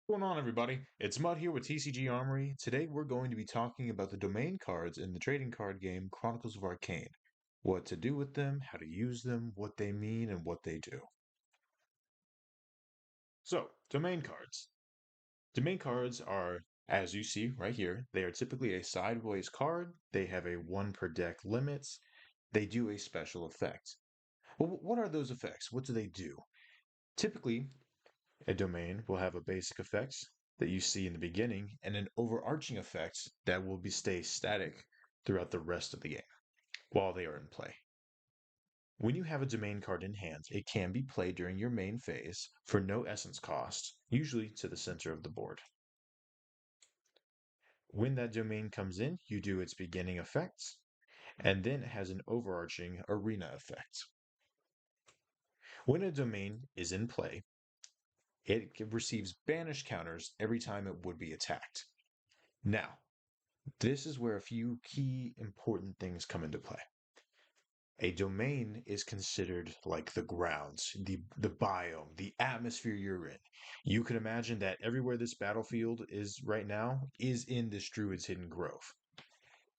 What's going on, everybody? It's Mud here with TCG Armory. Today we're going to be talking about the domain cards in the trading card game Chronicles of Arcane. What to do with them, how to use them, what they mean, and what they do. So, domain cards. Domain cards are, as you see right here, they are typically a sideways card. They have a one per deck limits. They do a special effect. Well, what are those effects? What do they do? Typically, a domain will have a basic effect that you see in the beginning and an overarching effect that will stay static throughout the rest of the game while they are in play. When you have a domain card in hand, it can be played during your main phase for no essence cost, usually to the center of the board. When that domain comes in, you do its beginning effects, and then it has an overarching arena effect. When a domain is in play, it receives banish counters every time it would be attacked. Now, this is where a few key important things come into play. A domain is considered like the grounds, the biome, the atmosphere you're in. You can imagine that everywhere this battlefield is right now is in this Druid's Hidden Grove.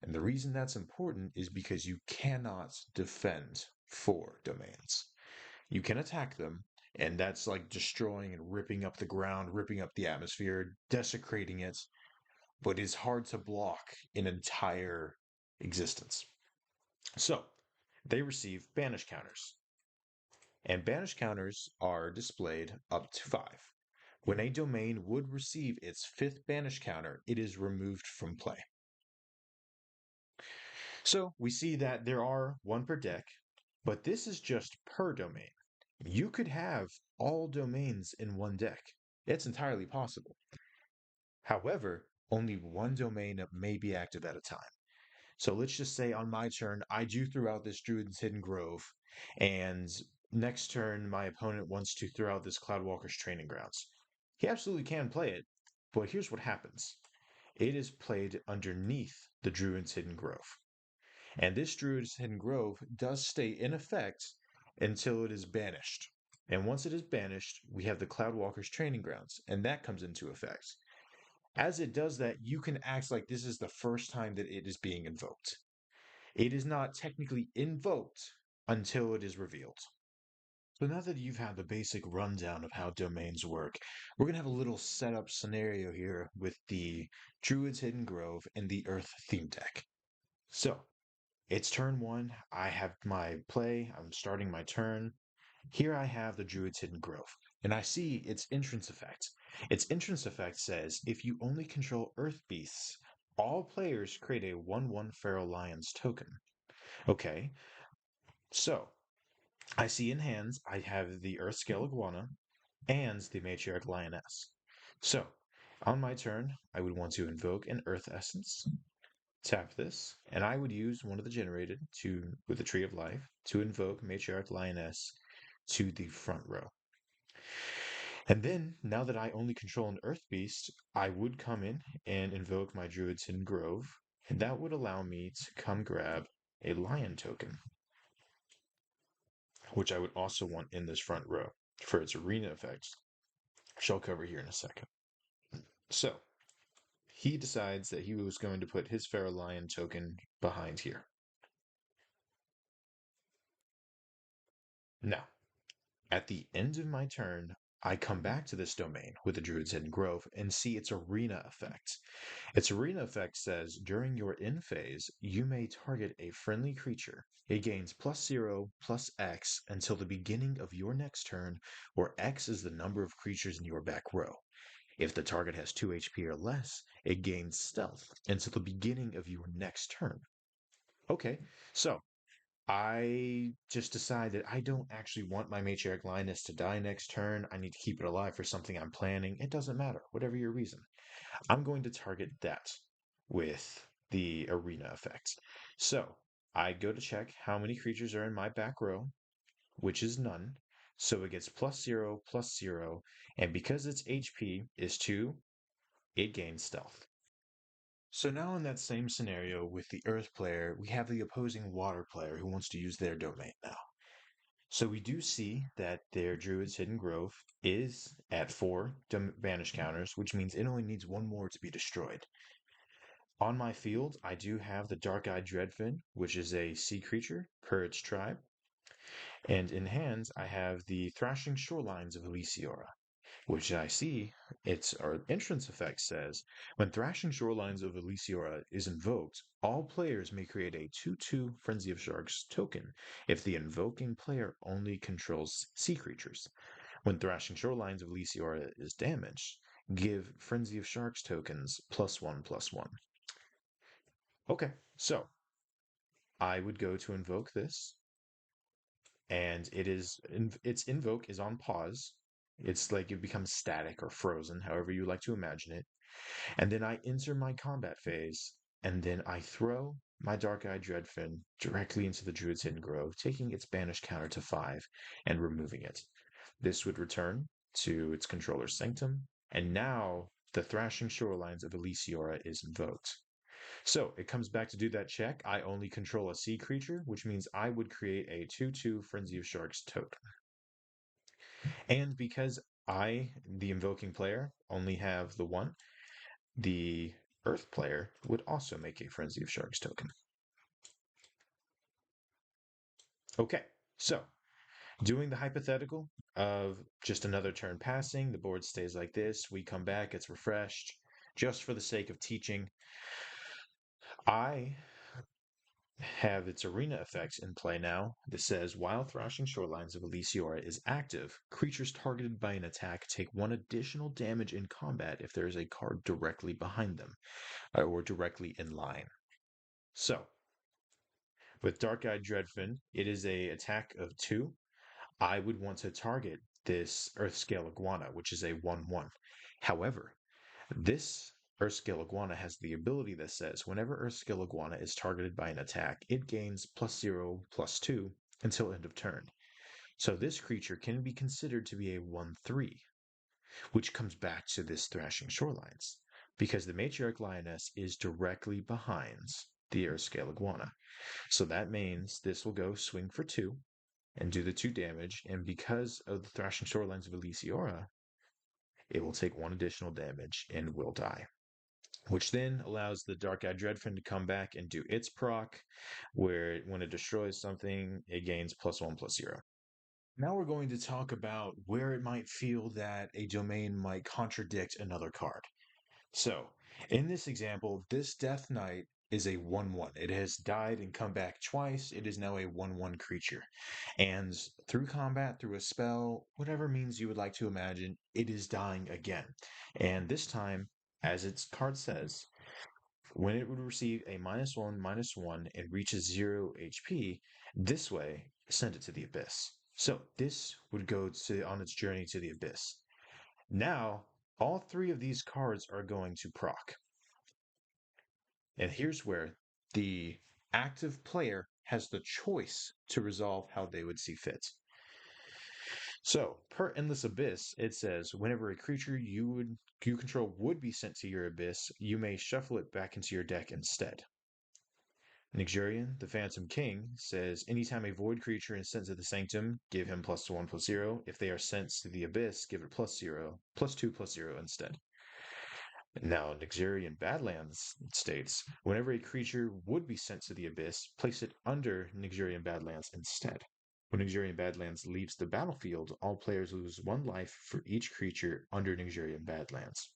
And the reason that's important is because you cannot defend for domains. You can attack them, and that's like destroying and ripping up the ground, ripping up the atmosphere, desecrating it, but it's hard to block an entire existence. So they receive banish counters, and banish counters are displayed up to 5. When a domain would receive its 5th banish counter, it is removed from play. So we see that there are one per deck, but this is just per domain. You could have all domains in one deck. It's entirely possible. However, only one domain may be active at a time. So let's just say on my turn, I do throw out this Druid's Hidden Grove, and next turn, my opponent wants to throw out this Cloudwalker's Training Grounds. He absolutely can play it, but here's what happens. It is played underneath the Druid's Hidden Grove. And this Druid's Hidden Grove does stay in effect until it is banished. And once it is banished, we have the Cloudwalker's Training Grounds, and that comes into effect. As it does that, you can act like this is the first time that it is being invoked. It is not technically invoked until it is revealed. So now that you've had the basic rundown of how domains work, we're going to have a little setup scenario here with the Druid's Hidden Grove and the Earth theme deck. So, it's turn 1, I have my play, I'm starting my turn. Here I have the Druid's Hidden Grove, and I see its entrance effect. Its entrance effect says if you only control Earth Beasts, all players create a 1/1 Feral Lions token. Okay, so I see in hands I have the Earth Scale Iguana and the Matriarch Lioness. So on my turn, I would want to invoke an Earth Essence, tap this, and I would use one of the generated with the Tree of Life to invoke Matriarch Lioness to the front row. And then, now that I only control an Earth Beast, I would come in and invoke my Druid's Hidden Grove, and that would allow me to come grab a Lion token, which I would also want in this front row for its arena effects, which I'll cover here in a second. So, he decides that he was going to put his Feral Lion token behind here. Now, at the end of my turn, I come back to this domain with the Druid's Hidden Grove and see its arena effect. Its arena effect says during your end phase, you may target a friendly creature. It gains +0 +X until the beginning of your next turn, where X is the number of creatures in your back row. If the target has 2 HP or less, it gains stealth until the beginning of your next turn. Okay, so I just decide that I don't actually want my Matriarch Lioness to die next turn. I need to keep it alive for something I'm planning. It doesn't matter, whatever your reason. I'm going to target that with the arena effect. So I go to check how many creatures are in my back row, which is none. So it gets +0 +0. And because its HP is 2, it gains stealth. So now in that same scenario with the Earth player, we have the opposing Water player who wants to use their domain now. So we do see that their Druid's Hidden Grove is at 4 banish counters, which means it only needs one more to be destroyed. On my field, I do have the Dark-Eyed Dreadfin, which is a sea creature per its tribe. And in hand, I have the Thrashing Shorelines of Elysiora, which I see its entrance effect says when Thrashing Shorelines of Elysiora is invoked, all players may create a 2/2 Frenzy of Sharks token if the invoking player only controls sea creatures. When Thrashing Shorelines of Elysiora is damaged, give Frenzy of Sharks tokens +1/+1. Okay, so I would go to invoke this, and its invoke is on pause. It's like it becomes static or frozen, however you like to imagine it. And then I enter my combat phase, and then I throw my Dark-Eyed Dreadfin directly into the Druid's Hidden Grove, taking its banish counter to 5 and removing it. This would return to its controller's sanctum, and now the Thrashing Shorelines of Elysiora is invoked. So it comes back to do that check. I only control a sea creature, which means I would create a 2/2 Frenzy of Sharks token. And because I, the invoking player, only have the one, the Earth player would also make a Frenzy of Sharks token. Okay, so doing the hypothetical of just another turn passing, the board stays like this, we come back, it's refreshed. Just for the sake of teaching, I have its arena effects in play now. This says, while Thrashing Shorelines of Elysiora is active, creatures targeted by an attack take 1 additional damage in combat if there is a card directly behind them, or directly in line. So, with Dark-Eyed Dreadfin, it is a attack of 2. I would want to target this Earthscale Iguana, which is a 1/1. However, this Earthscale Iguana has the ability that says whenever Earthscale Iguana is targeted by an attack, it gains +0/+2 until end of turn. So this creature can be considered to be a 1/3, which comes back to this Thrashing Shorelines, because the Matriarch Lioness is directly behind the Earthscale Iguana. So that means this will go swing for 2 and do the 2 damage, and because of the Thrashing Shorelines of Elysiora, it will take 1 additional damage and will die, which then allows the Dark-Eyed Dreadfin to come back and do its proc, where when it destroys something, it gains +1/+0. Now we're going to talk about where it might feel that a domain might contradict another card. So, in this example, this Death Knight is a 1/1. It has died and come back twice. It is now a 1/1 creature. And through combat, through a spell, whatever means you would like to imagine, it is dying again. And this time, as its card says, when it would receive a -1/-1 and reaches 0 HP, this way, send it to the Abyss. So this would go on its journey to the Abyss. Now, all 3 of these cards are going to proc. And here's where the active player has the choice to resolve how they would see fit. So, per Endless Abyss, it says whenever a creature you control would be sent to your abyss, you may shuffle it back into your deck instead. Nigerian, the Phantom King, says anytime a void creature is sent to the Sanctum, give him +1/+0. If they are sent to the Abyss, give it +0, +2/+0 instead. Now, Nigerian Badlands states whenever a creature would be sent to the Abyss, place it under Nigerian Badlands instead. When Nigerian Badlands leaves the battlefield, all players lose 1 life for each creature under Nigerian Badlands.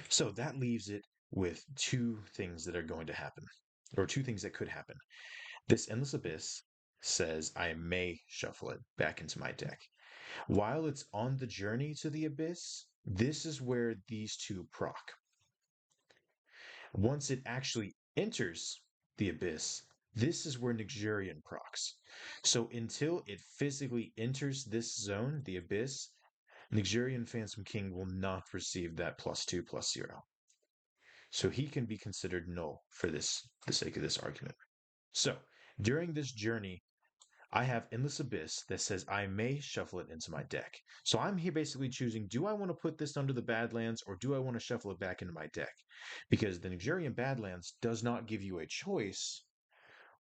So that leaves it with 2 things that are going to happen, or 2 things that could happen. This Endless Abyss says I may shuffle it back into my deck. While it's on the journey to the Abyss, this is where these 2 proc. Once it actually enters the Abyss, this is where Nigerian procs. So until it physically enters this zone, the Abyss, Nigerian Phantom King will not receive that +2/+0. So he can be considered null for the sake of this argument. So during this journey, I have Endless Abyss that says I may shuffle it into my deck. So I'm here basically choosing, do I want to put this under the Badlands or do I want to shuffle it back into my deck? Because the Nigerian Badlands does not give you a choice,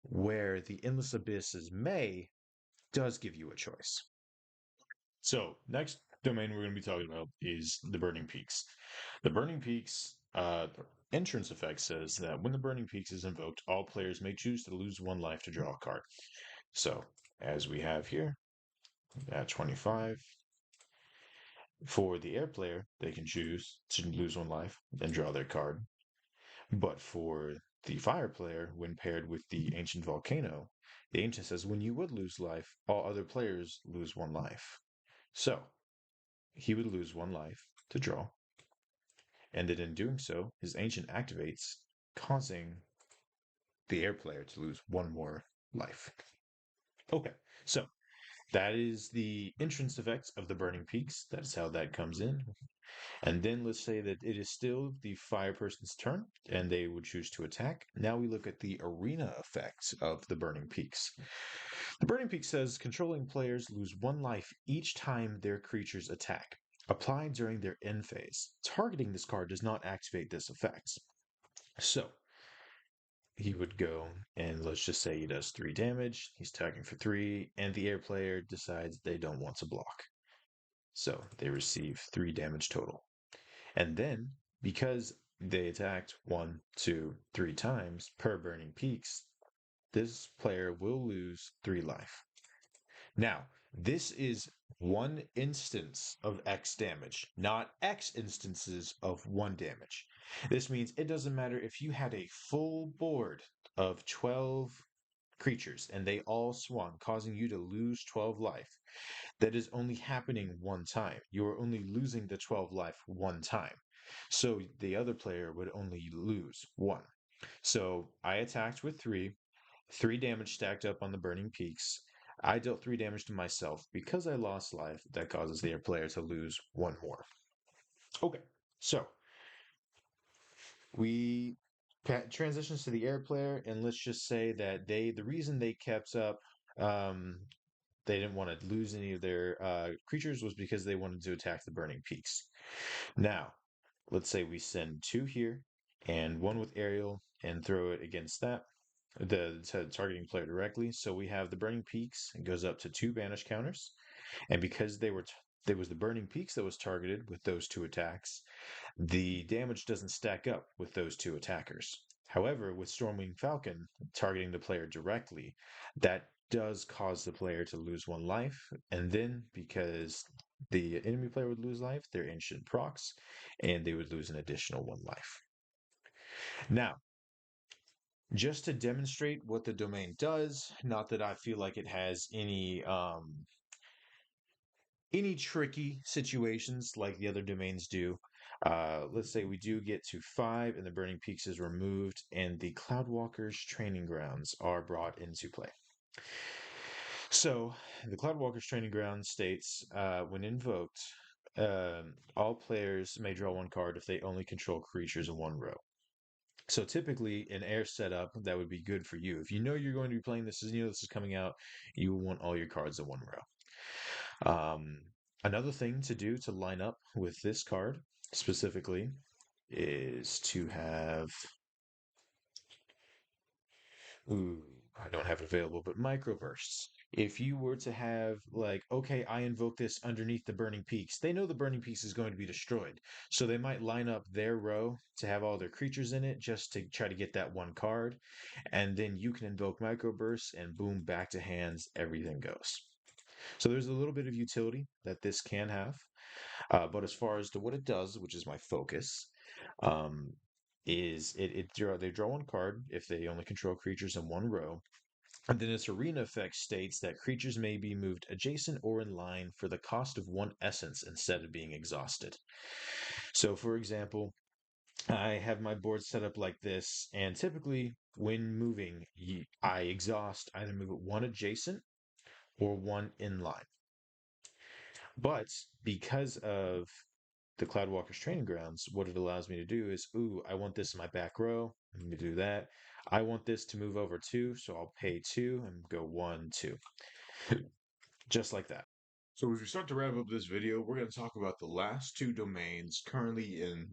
where the Endless Abyss is may, does give you a choice. So, next domain we're going to be talking about is the Burning Peaks. The Burning Peaks entrance effect says that when the Burning Peaks is invoked, all players may choose to lose one life to draw a card. So, as we have here, at 25, for the air player, they can choose to lose one life and draw their card. But for the fire player, when paired with the ancient volcano, the ancient says when you would lose life, all other players lose one life. So, he would lose one life to draw, and that in doing so, his ancient activates, causing the air player to lose one more life. Okay, so that is the entrance effects of the Burning Peaks. That is how that comes in. And then let's say that it is still the fire person's turn, and they would choose to attack. Now we look at the arena effects of the Burning Peaks. The Burning Peak says controlling players lose one life each time their creatures attack. Applied during their end phase. Targeting this card does not activate this effect. So he would go and let's just say he does 3 damage. He's attacking for 3, and the air player decides they don't want to block. So they receive 3 damage total. And then, because they attacked 1, 2, 3 times per Burning Peaks, this player will lose 3 life. Now, this is one instance of X damage, not X instances of 1 damage. This means it doesn't matter if you had a full board of 12 creatures and they all swung, causing you to lose 12 life. That is only happening one time. You are only losing the 12 life one time. So the other player would only lose 1. So I attacked with 3 damage stacked up on the Burning Peaks. I dealt 3 damage to myself because I lost life. That causes the player to lose 1 more. Okay, so we transitions to the air player, and let's just say that the reason they kept up, um, they didn't want to lose any of their creatures was because they wanted to attack the Burning Peaks. Now, let's say we send 2 here and 1 with aerial and throw it against that the targeting player directly. So we have the Burning Peaks. It goes up to 2 banish counters, and because there was the Burning Peaks that was targeted with those 2 attacks, the damage doesn't stack up with those 2 attackers. However, with Stormwing Falcon targeting the player directly, that does cause the player to lose 1 life, and then because the enemy player would lose life, their ancient procs, and they would lose an additional 1 life. Now, just to demonstrate what the domain does, not that I feel like it has any tricky situations like the other domains do. Let's say we do get to 5 and the Burning Peaks is removed and the Cloudwalker's training grounds are brought into play. So the Cloudwalker's training ground states, when invoked, all players may draw 1 card if they only control creatures in 1 row. So typically, an air setup that would be good for you. If you know you're going to be playing this, you know this is coming out, you want all your cards in 1 row. Another thing to do to line up with this card specifically is to have. Ooh, I don't have it available, but microbursts. If you were to have, like, okay, I invoke this underneath the Burning Peaks, they know the Burning Peaks is going to be destroyed. So they might line up their row to have all their creatures in it just to try to get that 1 card. And then you can invoke microbursts and boom, back to hands, everything goes. So there's a little bit of utility that this can have. But as far as to what it does, which is my focus, um, is they draw 1 card if they only control creatures in 1 row. And then its arena effect states that creatures may be moved adjacent or in line for the cost of 1 essence instead of being exhausted. So, for example, I have my board set up like this, and typically when moving, I exhaust either move it 1 adjacent or 1 in line. But because of the Cloudwalker's training grounds, what it allows me to do is, ooh, I want this in my back row. Let me do that. I want this to move over 2, so I'll pay 2 and go 1, 2. Just like that. So as we start to wrap up this video, we're going to talk about the last 2 domains currently in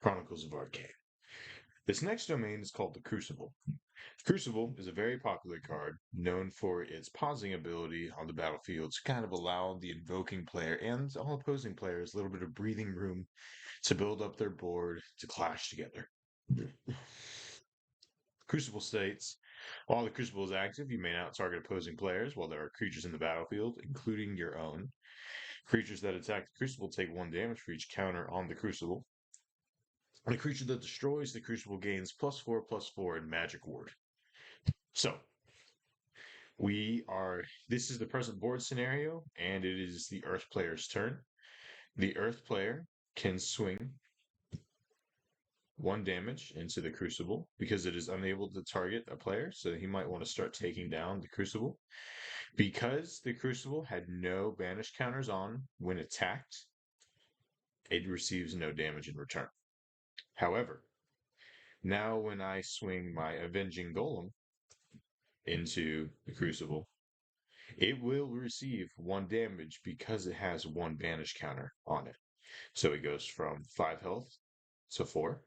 Chronicles of Arcane. This next domain is called the Crucible. Crucible is a very popular card known for its pausing ability on the battlefield to kind of allow the invoking player and all opposing players a little bit of breathing room to build up their board to clash together. Crucible states, while the Crucible is active, you may not target opposing players while there are creatures in the battlefield, including your own. Creatures that attack the Crucible take 1 damage for each counter on the Crucible. And a creature that destroys the Crucible gains +4/+4 in Magic Ward. So, this is the present board scenario, and it is the Earth player's turn. The Earth player can swing 1 damage into the Crucible because it is unable to target a player, so he might want to start taking down the Crucible. Because the Crucible had no banish counters on when attacked, it receives no damage in return. However, now when I swing my Avenging Golem into the Crucible, it will receive 1 damage because it has 1 banish counter on it. So it goes from 5 health to 4,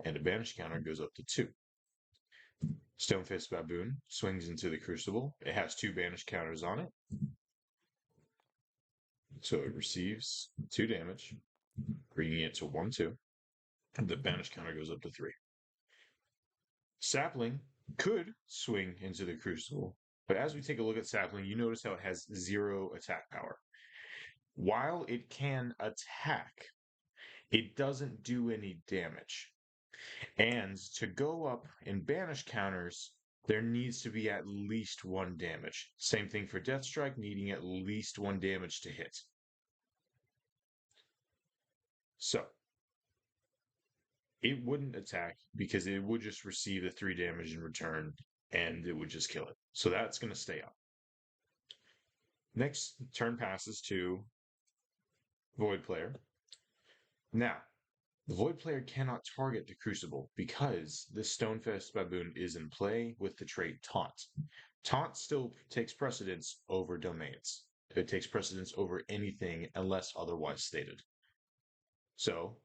and the banish counter goes up to 2. Stonefist Baboon swings into the Crucible. It has 2 banish counters on it. So it receives 2 damage, bringing it to 1/2. The banish counter goes up to 3. Sapling could swing into the Crucible, but as we take a look at Sapling, you notice how it has 0 attack power. While it can attack, it doesn't do any damage. And to go up in banish counters, there needs to be at least 1 damage. Same thing for Deathstrike, needing at least 1 damage to hit. So, it wouldn't attack because it would just receive the 3 damage in return and it would just kill it. So that's going to stay up. Next turn passes to Void player. Now, the Void player cannot target the Crucible because this Stonefest Baboon is in play with the trait Taunt. Taunt still takes precedence over domains. It takes precedence over anything unless otherwise stated. So,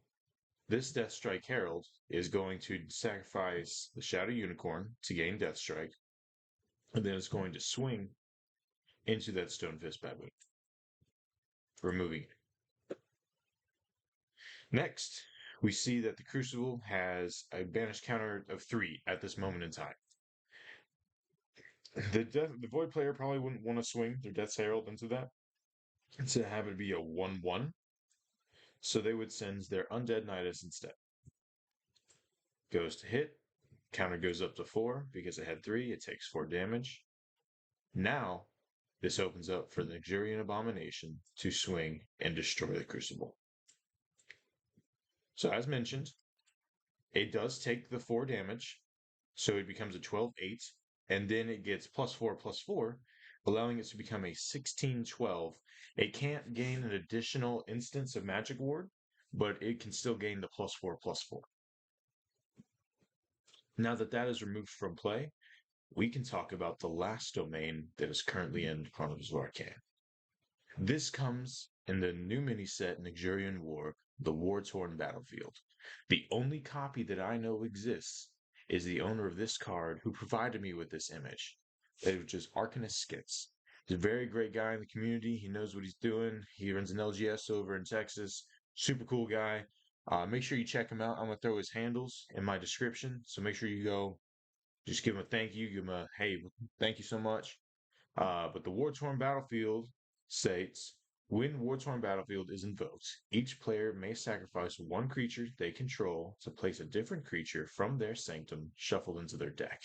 this Deathstrike Herald is going to sacrifice the Shadow Unicorn to gain Deathstrike, and then it's going to swing into that Stonefist Baboon, removing it. Next, we see that the Crucible has a banish counter of 3 at this moment in time. The Void player probably wouldn't want to swing their Death's Herald into that to have it be a 1/1. So they would send their Undead Nidus instead. Goes to hit. Counter goes up to 4 because it had 3. It takes 4 damage. Now, this opens up for the Luxuriant Abomination to swing and destroy the Crucible. So as mentioned, it does take the 4 damage, so it becomes a 12/8, and then it gets +4/+4, allowing it to become a 16/12. It can't gain an additional instance of Magic Ward, but it can still gain the +4/+4. Now that that is removed from play, we can talk about the last domain that is currently in Chronicles of Arcane. This comes in the new mini set Nigerian War, the War-Torn Battlefield. The only copy that I know exists is the owner of this card who provided me with this image, which is ArcanistSkitz. He's a very great guy in the community. He knows what he's doing. He runs an LGS over in Texas. Super cool guy. Make sure you check him out. I'm going to throw his handles in my description. So make sure you go just give him a thank you. Give him a, hey, thank you so much. But the War-Torn Battlefield states, when War-Torn Battlefield is invoked, each player may sacrifice 1 creature they control to place a different creature from their sanctum shuffled into their deck.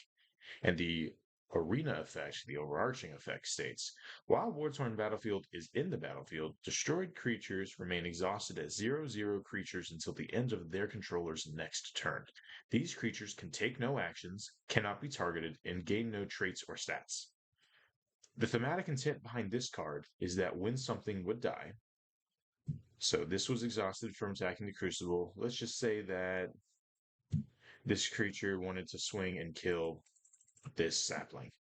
And the arena effect, the overarching effect states, while War-Torn Battlefield is in the battlefield, destroyed creatures remain exhausted as 0/0 creatures until the end of their controller's next turn. These creatures can take no actions, cannot be targeted, and gain no traits or stats. The thematic intent behind this card is that when something would die, so this was exhausted from attacking the Crucible, let's just say that this creature wanted to swing and kill this sapling.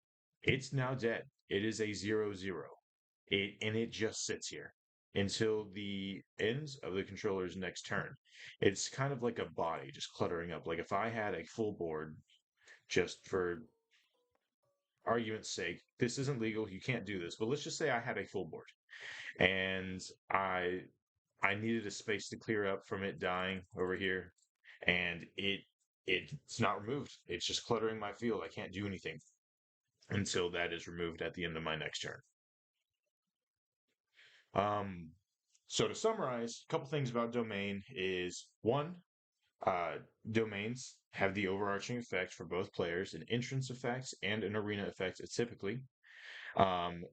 It's now dead. It is a 0/0. And it just sits here. until the ends of the controller's next turn. It's kind of like a body just cluttering up. Like if I had a full board, just for argument's sake, this isn't legal, you can't do this, but let's just say I had a full board and I needed a space to clear up from it dying over here, and it's not removed. It's just cluttering my field. I can't do anything until that is removed at the end of my next turn. Um, so to summarize, a couple things about domain is one, uh, domains have the overarching effect for both players, an entrance effect and an arena effect typically.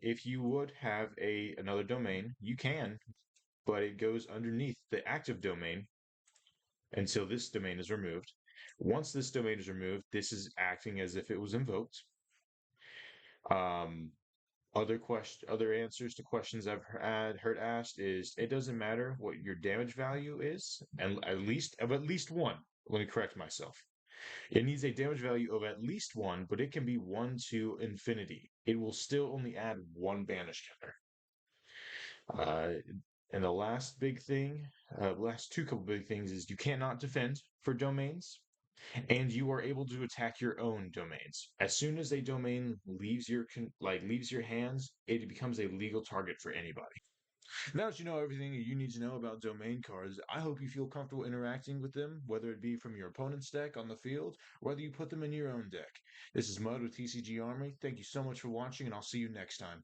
If you would have another domain, you can, but it goes underneath the active domain until this domain is removed. Once this domain is removed, this is acting as if it was invoked. Um, other answers to questions I've heard asked is it doesn't matter what your damage value is, and at least one. Let me correct myself. It needs a damage value of at least one, but it can be one to infinity. It will still only add one banish counter. And the last big thing, last two couple big things is you cannot defend for domains, and you are able to attack your own domains. As soon as a domain leaves leaves your hands, it becomes a legal target for anybody. Now that you know everything you need to know about domain cards, I hope you feel comfortable interacting with them, whether it be from your opponent's deck on the field, or whether you put them in your own deck. This is Mud with TCG Army. Thank you so much for watching, and I'll see you next time.